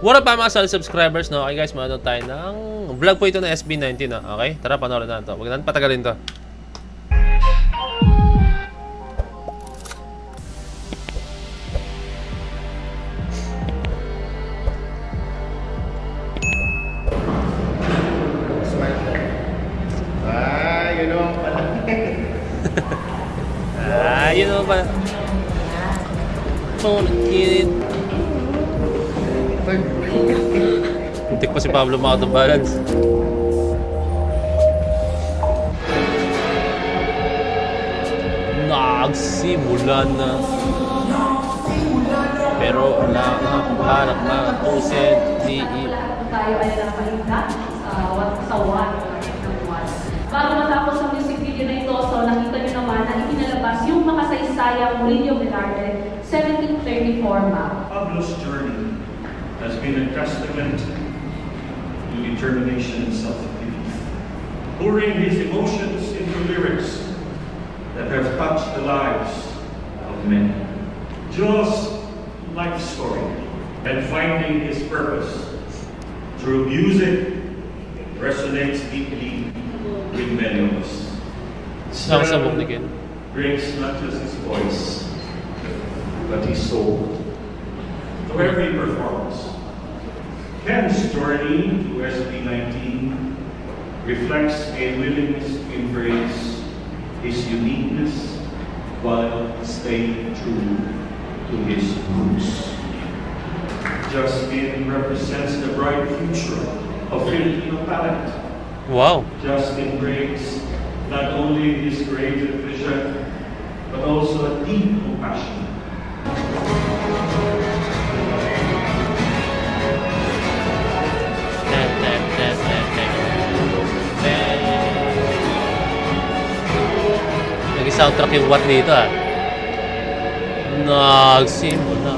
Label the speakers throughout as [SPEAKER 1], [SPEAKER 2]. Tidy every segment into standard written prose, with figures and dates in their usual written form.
[SPEAKER 1] What up mga solid subscribers, no? Okay guys, manood tayo ng vlog po ito ng SB19, no? Okay? Tara, panoorin natin to. Huwag natin patagalin to.
[SPEAKER 2] Yun naman pala.
[SPEAKER 1] Yun naman pala. Oh, kid. Muntik pa si Pablo makato-balance. Nagsimula na. Pero wala kang hanap na tusin.
[SPEAKER 3] Tayo ay nakapalinda sa one. Bago matapos ang music video na ito, so nakita nyo naman na itinalabas yung makasaysayang Murillo Velarde 1734 map.
[SPEAKER 4] Pablo's journey has been a testament to determination and self-belief, pouring his emotions into lyrics that have touched the lives of many. Joe's life story and finding his purpose through music resonates deeply with many of us.
[SPEAKER 1] Sabog ni Ken.
[SPEAKER 4] Brings not just his voice, but his soul to every performance. Ken's journey to SB19 reflects a willingness to embrace his uniqueness while staying true to his roots. Justin represents the bright future of Filipino talent.
[SPEAKER 1] Wow.
[SPEAKER 4] Justin brings not only his creative vision, but also a deep compassion.
[SPEAKER 1] Nag-soundtrack yung what dito ah. Nagsimula.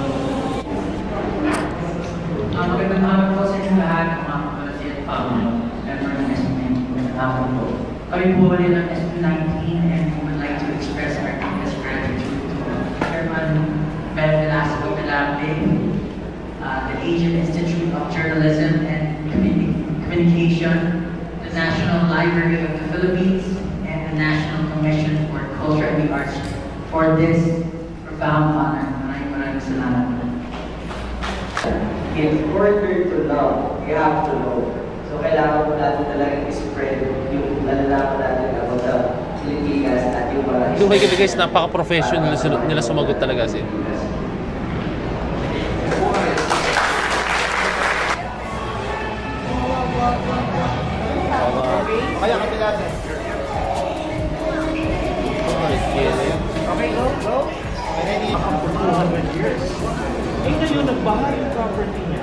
[SPEAKER 5] Magandang araw po sa inyong lahat, mga kapatid, member ng SB19. Magandang araw po. Kami po ulit ng SB19 and we would like to express our deepest gratitude to Chairman Ben Velasco Velarde, the Asian Institute of Journalism and Communication, the National Library of the Philippines, and the National Commission for Culture and the Arts for this profound honor. Maraming salamat po.
[SPEAKER 6] In order to love, you have to know. So kailangan po natin talagang i-spread yung nalalaman natin about the Pilipinas at yung mga
[SPEAKER 1] Yung may guys, napaka-professional nila sumagot talaga si.
[SPEAKER 2] Kaya kami natin. Okay, go. Ready? 200 years. Eh ngayon, nagbaha yung property niya.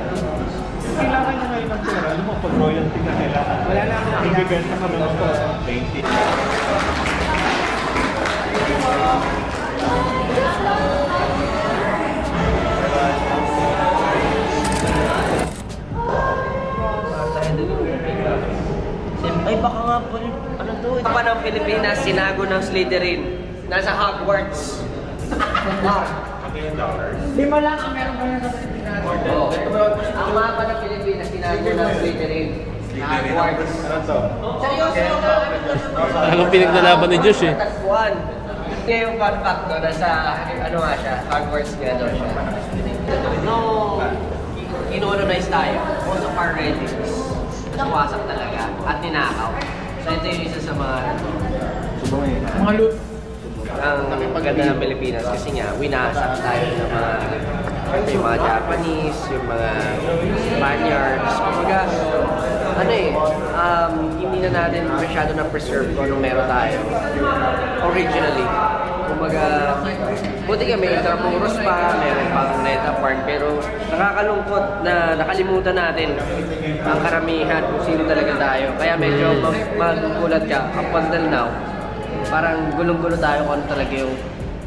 [SPEAKER 2] Kailangan niya ngayon ng pera. Alam mo, pag royalty na kailangan. Wala na ako. Ibibenta kami ng 20.
[SPEAKER 6] Ay, baka nga po, ano to? Papa ng Pilipinas, sinago ng Slytherin. Nasa Hogwarts.
[SPEAKER 5] Lima lang ang meron kami sa Pilipinas.
[SPEAKER 6] Ang mapa ng Pilipinas, sinago ng Slytherin. Hogwarts.
[SPEAKER 2] Ano to?
[SPEAKER 6] Seryoso ka?
[SPEAKER 1] Talagang pinaglalaban ni Josh eh.
[SPEAKER 6] Tagpuan. Kaya yung fun fact no, nasa, ano nga siya, Hogwarts nga daw siya. No, in-organize tayo. Most of our relatives, nawasak talaga at ninakaw. So ito yung isa sa mga
[SPEAKER 5] loot.
[SPEAKER 6] ang maganda ng Pilipinas kasi nga winasak tayo ng yung mga Japanese, yung mga Spaniards. Kumbaga, ano hindi na natin masyado na preserve kung anong meron tayo originally. Kumbaga, buti nga may Intramuros pa, meron pang Neta Park, pero nakakalungkot na nakalimutan natin ang karamihan kung sino talaga tayo. Kaya medyo magugulat ka up until now. Parang gulong-gulo tayo kung ano talaga yung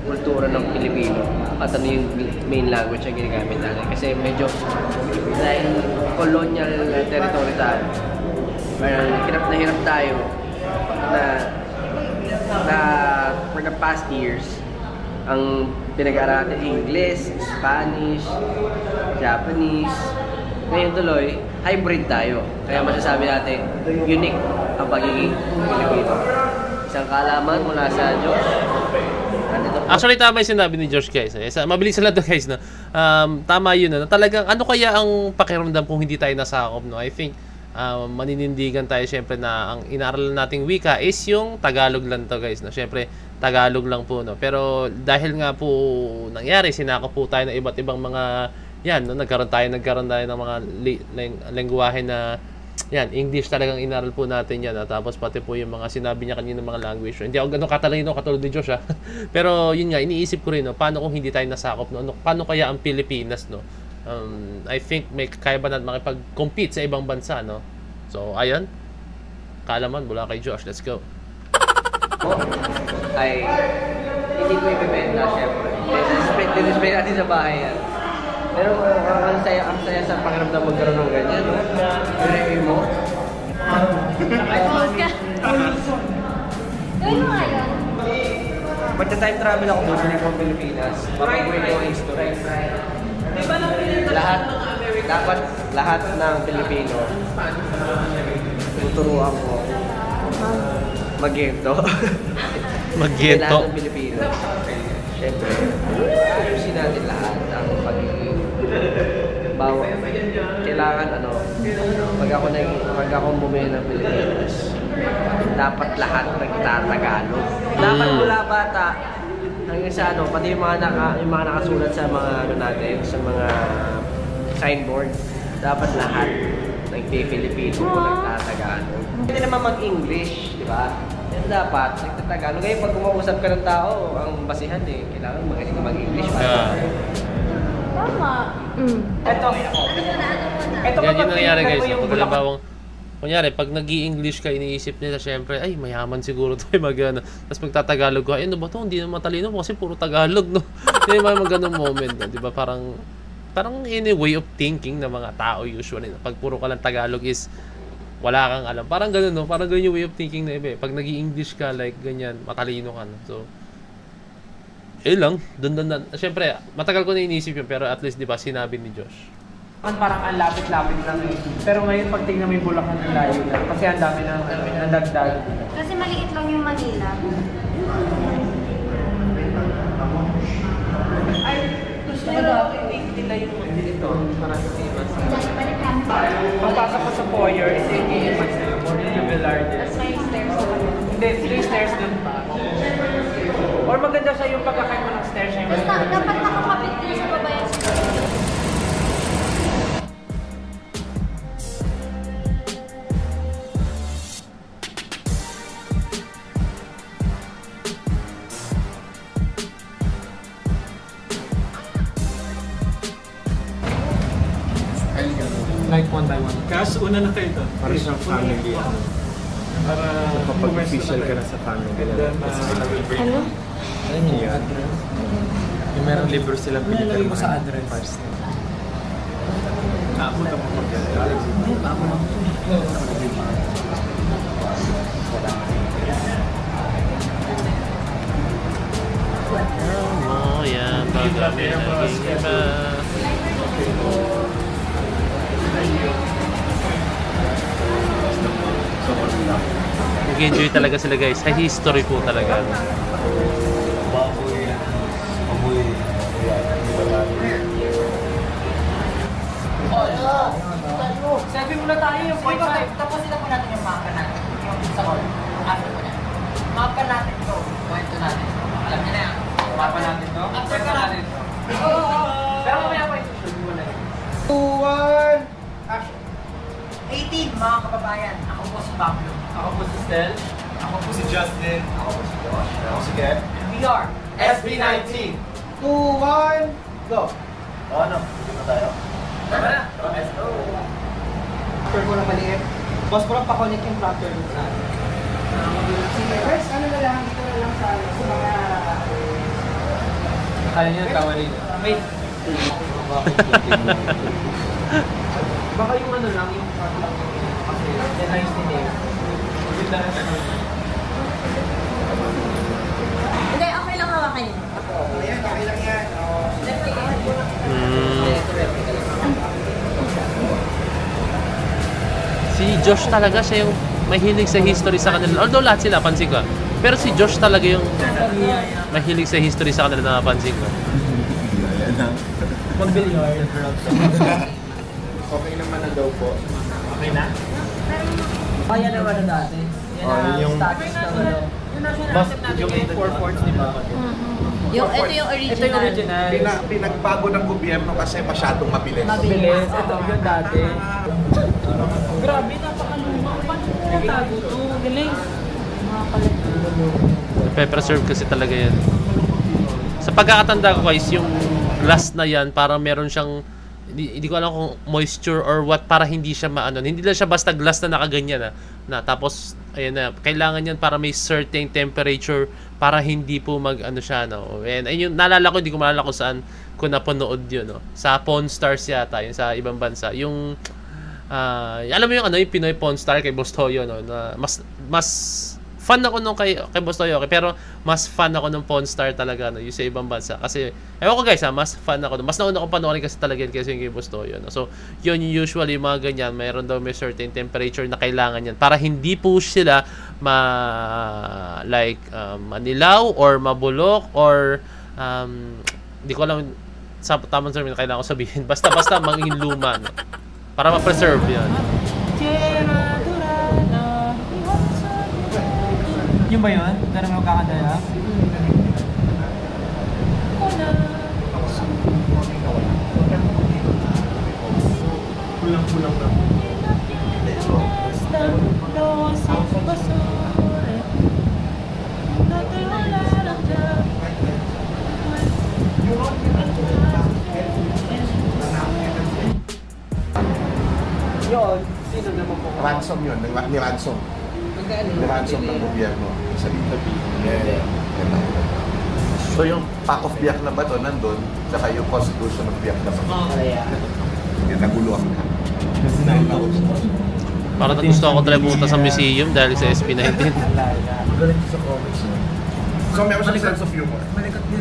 [SPEAKER 6] kultura ng Pilipino at ano yung main language na ginagamit natin. Kasi medyo dahil colonial territory tayo, parang hirap tayo na for the past years, ang pinag-aaralan natin English, Spanish, Japanese, Ngayon tuloy, hybrid tayo. Kaya masasabi natin, unique ang pagiging Pilipino. Isang kaalaman mula sa Diyos.
[SPEAKER 1] Actually, tama yung sinabi ni Josh, guys. Mabilis lang to, guys. No? Tama yun. No? Talagang, ano kaya ang pakiramdam kung hindi tayo nasakop? No? I think, maninindigan tayo syempre na ang inaaralan nating wika is yung Tagalog lang to, guys. No? Syempre, Tagalog lang po. No? Pero dahil nga po nangyari, sinakop po tayo ng iba't ibang mga, yan, no? nagkaroon tayo ng mga lengguwahe na yan, English talagang inaral po natin yan. Tapos pati po yung mga sinabi niya kanina mga language. Hindi ako ganun katalino katulad ni Josh, ha? Pero yun nga, iniisip ko rin, no? Paano kung hindi tayo nasakop? No? Paano kaya ang Pilipinas? No? I think may kaya ba natin makipag-compete sa ibang bansa? No? So, ayun. Kaalaman mula kay Josh. Let's go.
[SPEAKER 6] Ay, hindi ko ibibenta, syempre. Display natin sa bahay yan. Pero ang saya sa pakiramdam magkaroon ng ganyan, no? Review mo.
[SPEAKER 3] Close ka. Gawin mo nga yun.
[SPEAKER 6] Magta-time travel ako doon sa Pilipinas. Mapabuhay ko ang history. Lahat ng Pilipino tuturuan ko mag-gento.
[SPEAKER 1] Mag-gento?
[SPEAKER 6] Lahat ng Pilipino. Siyempre, ayusin natin lahat ang pagiging kailangan pag ako bumili ng Pilipinas, dapat lahat nagtatagalog. Dapat mula bata hanggang sa pati yung mga nakasulat sa mga natin, sa mga signboard, dapat lahat nagpi-Filipino o nagtatagalog. Hindi naman mag-English, di ba? Dapat nagtatagalog. Ngayon pag kumausap ka ng tao, ang basihan kailangan magaling ka mag-English.
[SPEAKER 3] Tama.
[SPEAKER 1] Ito yan yung nangyari, guys. Kunyari, pag nag-i-English ka, iniisip nila, syempre, ay, mayaman siguro tayo mag-ano. Tapos pagtatagalog ko, ay, ano ba to? Hindi na matalino kasi puro Tagalog, no? Hindi naman mag-ganong moment, no? Di ba? Parang in a way of thinking ng mga tao usually. No? Pag puro ka lang Tagalog is, wala kang alam. Parang gano'n, no? Parang gano'n yung way of thinking na iba. Pag nag-i-English ka, like, ganyan, matalino ka, no? So, lang. Dun. Siyempre, matagal ko na iniisip yun, pero at least, di ba, sinabi ni Josh.
[SPEAKER 5] Parang ang lapit-lapit lang eh. Pero ngayon, pag tingnan mo yung Bulacan, ang layo lang. Kasi ang dami ng dagdag.
[SPEAKER 3] Kasi maliit lang yung Manila.
[SPEAKER 5] Ay, gusto ko daw nila yung dito. Parang mas. Pagpasok ko sa foyer, is AKMS na yung Morning Velarde.
[SPEAKER 3] Tapos may stairs sa kanila.
[SPEAKER 5] Hindi, 3 stairs dun pa. Or maganda siya yung pagkakain mo ng stairs niya.
[SPEAKER 3] Basta, dapat nakakapit din sa babayan sa
[SPEAKER 2] Like one by one. Cash, una na kayo ito.
[SPEAKER 7] Para siyang family.
[SPEAKER 2] Para
[SPEAKER 7] kapag official ka na sa family.
[SPEAKER 3] Ano?
[SPEAKER 7] Alam niyo yun? Yung merong libro silang pinitay mo sa address.
[SPEAKER 2] Naabutan mo pag
[SPEAKER 1] Yan, pag-gabi nag-iba. Nag-enjoy talaga sila, guys. Sa history po talaga.
[SPEAKER 5] Sabi mo na tayo yung 0.5. Tapos sila po natin yung mapa natin. Yung sa call. After po na. Mapa natin to. Kwento natin. Alam niyo na yan. Mapa natin to. After ka natin to. Pero mamaya po isusunod mo na yun. 2, 1, action. 18 mga kababayan. Ako po si Pablo.
[SPEAKER 2] Ako po si Stel.
[SPEAKER 7] Ako po si Justin.
[SPEAKER 5] Ako po si Josh.
[SPEAKER 7] Ako si Ken.
[SPEAKER 5] We are
[SPEAKER 7] SB19.
[SPEAKER 5] 2, 1, go!
[SPEAKER 7] Ano? Dito na tayo?
[SPEAKER 5] Tama na. Let's go. Proctor ko na maliit. Boss ko lang pa-connect yung proctor dun sa akin. First, ano na lang, dito na lang sa mga...
[SPEAKER 2] Kaya niya tawa rin.
[SPEAKER 5] Wait. Baka yung ano lang, yung front lang yung kasi yan lang yung sinave. Wait lang natin.
[SPEAKER 3] Hindi, okay lang hawakan yun.
[SPEAKER 5] Ayan, okay lang yan.
[SPEAKER 1] Si Josh talaga siya yung mahilig sa history sa kanila. Although lahat sila, pansin ko. Pero si Josh talaga yung mahilig sa history sa kanila na napansin ko.
[SPEAKER 7] Mag-billiard.
[SPEAKER 8] Okay naman na daw po.
[SPEAKER 2] Okay na?
[SPEAKER 5] Kaya naman na dati. Yan
[SPEAKER 8] yung
[SPEAKER 5] status ng ano.
[SPEAKER 2] Mas yung 4-4 di ba?
[SPEAKER 9] Ito yung original.
[SPEAKER 8] Pinagbago ng gobyerno kasi masyadong mabilis.
[SPEAKER 5] Mabilis. Ito yung dati.
[SPEAKER 9] Grabe, napakaluma. Paano mo tago ito? Galing. Mga palit.
[SPEAKER 1] Pe-preserve kasi talaga yan. Sa pagkakatanda ko guys, yung glass na yan, parang meron siyang hindi ko alam kung moisture or what, para hindi siya maano. Hindi lang siya basta glass na nakaganyan na tapos ayan na, kailangan yan para may certain temperature para hindi po mag ano siya, no. And ayun, naalala ko, hindi ko maalala kung saan ko napanood yun, no. Sa Pawn Stars yata, yun sa ibang bansa. Yung alam mo yung ano, yung Pinoy Pawn Star kay Boss Toyo, no, na mas fan ako nung kay Boss Toyo, pero mas fan ako nung Pawn Star talaga, no, yung sa ibang bansa. Kasi, ewan ko guys, mas fan ako. Mas nauna ko panoorin kasi talaga yun kasi yung kay Boss Toyo, no. So, yun usually, mga ganyan, mayroon daw may certain temperature na kailangan yan para hindi po sila manilaw or mabulok or hindi ko alam sa tamang term na kailangan ko sabihin. Basta maging luma, no, para ma-preserve yan.
[SPEAKER 5] Yung ba yun? Ganun mo kakadaya?
[SPEAKER 2] Kulang-kulang na.
[SPEAKER 5] Yun, sino naman po?
[SPEAKER 8] Ransom yun, ni ransom. Ni ransom ng gobyerno sa dito. So yung pack of biyak na bato nandun, saka yung constitution of biyak na bato. Yung naguluhan ka.
[SPEAKER 1] Para gusto ako talaga pumunta sa museum dahil sa SP19.
[SPEAKER 8] Galing sa comics yun. So meron siyang sense of humor.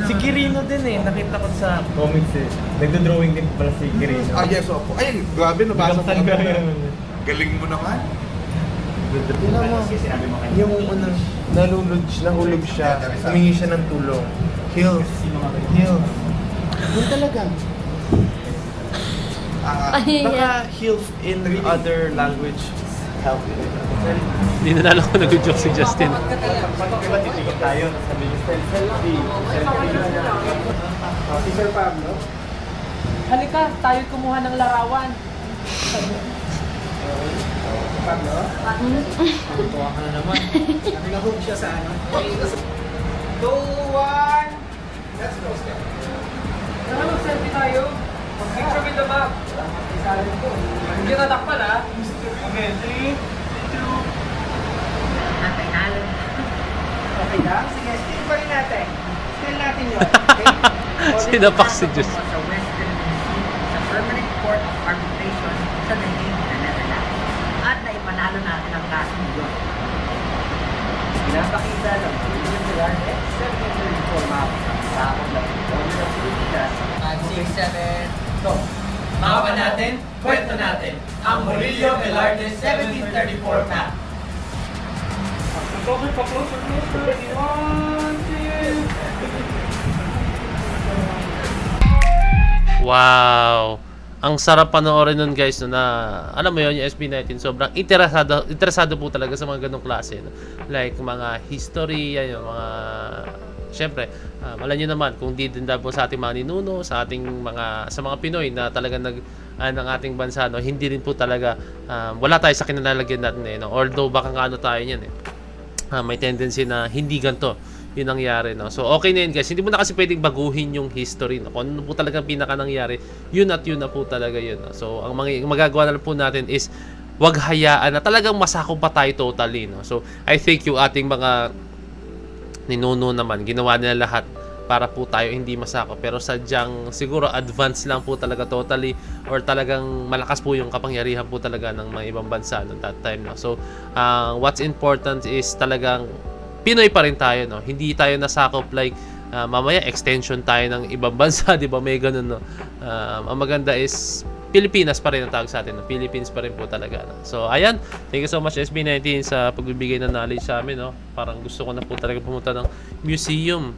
[SPEAKER 7] Si Kirino din eh, nakita ko sa comics eh. Nagdo-drawing din pala si Kirino.
[SPEAKER 8] Ah yes, opo. Ay, grabe, nabasa ko na. Galing mo naman.
[SPEAKER 7] Yung unang nahulog siya, humingi siya ng tulong. Heal. Yun talaga. Baka heal in other language help.
[SPEAKER 1] Hindi na lang ako nag-joke si Justin.
[SPEAKER 2] Diba titigil tayo? Sabi niyo, selfie. Si Sir Pablo?
[SPEAKER 5] Halika, tayo kumuha ng larawan.
[SPEAKER 2] Pablo? Tuwa ka na naman. Nahog siya sa ano. 2, 1. Let's go, Steph.
[SPEAKER 5] Tara, mag-selfie tayo. Picture with the back. Hindi ka takpan ha.
[SPEAKER 2] Okay, 3, 2. Okay na? Sige, still pa rin natin. Still natin yun. Okay?
[SPEAKER 1] Sinapak si Diyos.
[SPEAKER 5] Sa Western DC, sa Permanent Court of Arbitration sa The Hague na Netherlands. At naipanalo natin ang kasong yun. Pinapakita ng Pilipinas nila at 734 map sa akong ng Order of Pilipinas at 6-7. So, mapa natin, kwento natin. Ang Murillo Velarde 1734 map.
[SPEAKER 2] Okay, pa-closer. 1, 2.
[SPEAKER 1] Wow! Ang sarap panoorin nun guys, no, na alam mo yun, yung SB19 sobrang interesado po talaga sa mga ganong klase, no? Like mga history, yan, yung mga syempre, alam nyo naman kung di din daw po sa ating mga ninuno, sa mga Pinoy na talagang ng ating bansa, no, hindi rin po talaga wala tayo sa kinalalagyan natin, no? Although baka nga ano tayo niyan may tendency na hindi ganito yung nangyari, no? So okay na yun guys, hindi mo na kasi pwedeng baguhin yung history, no? Kung ano po talagang pinaka nangyari, yun at yun na po talaga yun, no? So ang magagawa na lang po natin is wag hayaan na talagang masakop pa tayo totally, no? So I think yung ating mga ninuno naman, ginawa nila lahat para po tayo hindi masakop, pero sadyang siguro advance lang po talaga totally, or talagang malakas po yung kapangyarihan po talaga ng mga ibang bansa noong that time, no? So what's important is talagang Pinoy pa rin tayo, no? Hindi tayo nasakop like mamaya extension tayo ng ibang bansa, di ba? May ganun, no? Ang maganda is Pilipinas pa rin ang tawag sa atin. No? Philippines pa rin po talaga. No? So, ayan. Thank you so much SB19 sa pagbibigay ng knowledge sa amin. No? Parang gusto ko na po talaga pumunta ng museum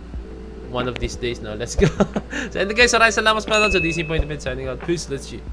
[SPEAKER 1] one of these days. No? Let's go. So, and guys, maraming salamat sa panonood. So, DC Point of View signing out. Peace. Let's see.